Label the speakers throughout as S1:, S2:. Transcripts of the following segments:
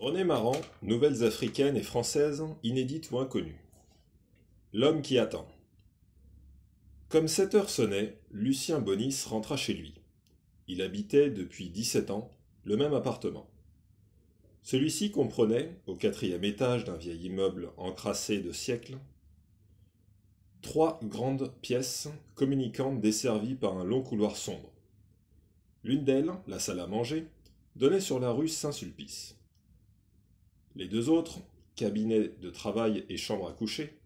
S1: René Maran, nouvelles africaines et françaises, inédites ou inconnues. L'homme qui attend. Comme 7 heures sonnaient, Lucien Bonis rentra chez lui. Il habitait, depuis 17 ans, le même appartement. Celui-ci comprenait, au 4e étage d'un vieil immeuble encrassé de siècles, 3 grandes pièces communicantes desservies par un long couloir sombre. L'une d'elles, la salle à manger, donnait sur la rue Saint-Sulpice. Les 2 autres, cabinet de travail et chambre à coucher,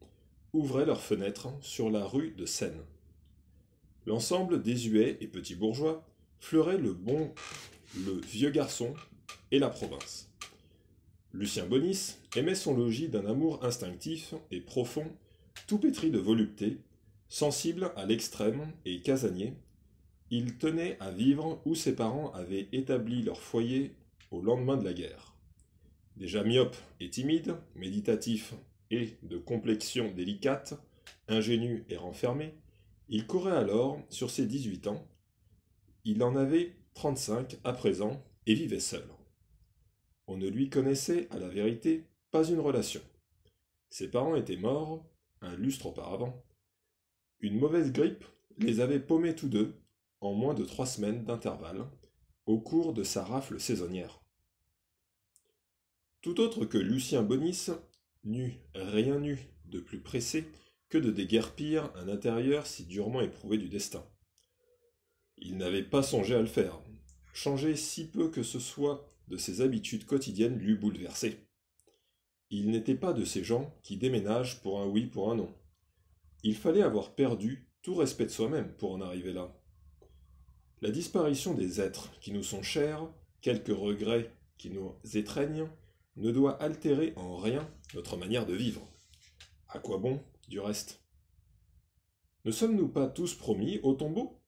S1: ouvraient leurs fenêtres sur la rue de Seine. L'ensemble désuet et petit bourgeois fleurait le vieux garçon et la province. Lucien Bonis aimait son logis d'un amour instinctif et profond, tout pétri de volupté, sensible à l'extrême et casanier. Il tenait à vivre où ses parents avaient établi leur foyer au lendemain de la guerre. Déjà myope et timide, méditatif et de complexion délicate, ingénu et renfermé, il courait alors sur ses 18 ans. Il en avait 35 à présent et vivait seul. On ne lui connaissait, à la vérité, pas une relation. Ses parents étaient morts, un lustre auparavant. Une mauvaise grippe les avait paumés tous deux, en moins de 3 semaines d'intervalle, au cours de sa rafle saisonnière. Tout autre que Lucien Bonis n'eut rien eu de plus pressé que de déguerpir un intérieur si durement éprouvé du destin. Il n'avait pas songé à le faire. Changer si peu que ce soit de ses habitudes quotidiennes l'eût bouleversé. Il n'était pas de ces gens qui déménagent pour un oui, pour un non. Il fallait avoir perdu tout respect de soi-même pour en arriver là. La disparition des êtres qui nous sont chers, quelques regrets qui nous étreignent, ne doit altérer en rien notre manière de vivre. À quoi bon, du reste? Ne sommes-nous pas tous promis au tombeau?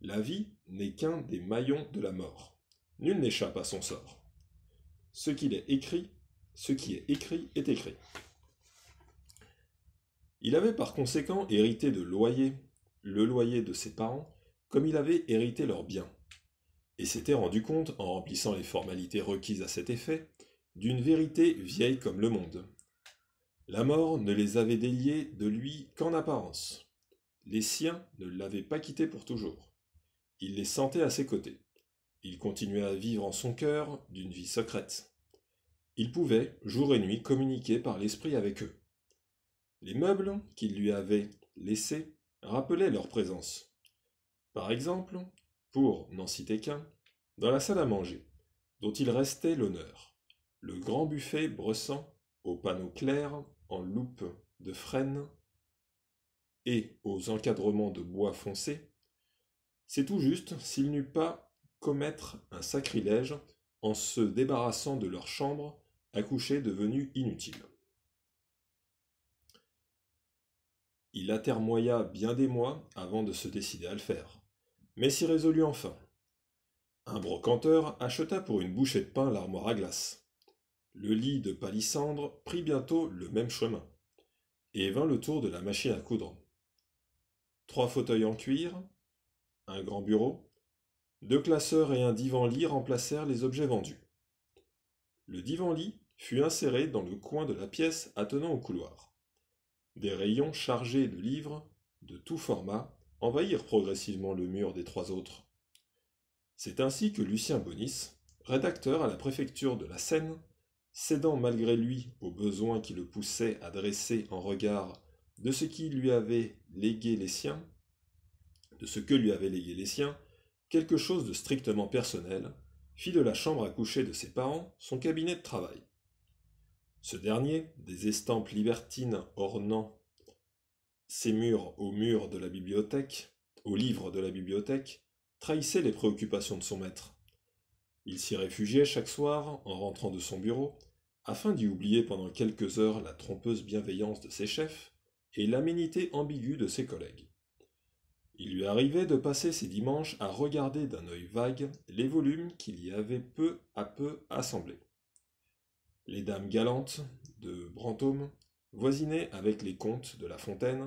S1: La vie n'est qu'un des maillons de la mort. Nul n'échappe à son sort. Ce qui est écrit est écrit. Il avait par conséquent hérité de loyer, le loyer de ses parents, comme il avait hérité leurs biens, et s'était rendu compte, en remplissant les formalités requises à cet effet, d'une vérité vieille comme le monde. La mort ne les avait déliés de lui qu'en apparence. Les siens ne l'avaient pas quitté pour toujours. Il les sentait à ses côtés. Il continuait à vivre en son cœur d'une vie secrète. Il pouvait, jour et nuit, communiquer par l'esprit avec eux. Les meubles qu'il lui avait laissés rappelaient leur présence. Par exemple, pour n'en citer qu'un, dans la salle à manger, dont il restait l'honneur. Le grand buffet brossant, aux panneaux clairs, en loupe de frêne et aux encadrements de bois foncé, c'est tout juste s'il n'eût pas commettre un sacrilège en se débarrassant de leur chambre à coucher devenue inutile. Il atermoya bien des mois avant de se décider à le faire, mais s'y résolut enfin. Un brocanteur acheta pour une bouchée de pain l'armoire à glace. Le lit de palissandre prit bientôt le même chemin, et vint le tour de la machine à coudre. 3 fauteuils en cuir, un grand bureau, 2 classeurs et un divan-lit remplacèrent les objets vendus. Le divan-lit fut inséré dans le coin de la pièce attenant au couloir. Des rayons chargés de livres, de tout format, envahirent progressivement le mur des 3 autres. C'est ainsi que Lucien Bonis, rédacteur à la préfecture de la Seine, cédant malgré lui aux besoins qui le poussaient à dresser en regard de ce qui lui avait légué les siens, quelque chose de strictement personnel, fit de la chambre à coucher de ses parents son cabinet de travail. Ce dernier, des estampes libertines ornant ses murs aux livres de la bibliothèque, trahissait les préoccupations de son maître. Il s'y réfugiait chaque soir en rentrant de son bureau, afin d'y oublier pendant quelques heures la trompeuse bienveillance de ses chefs et l'aménité ambiguë de ses collègues. Il lui arrivait de passer ses dimanches à regarder d'un œil vague les volumes qu'il y avait peu à peu assemblés. Les dames galantes de Brantôme voisinaient avec les comtes de La Fontaine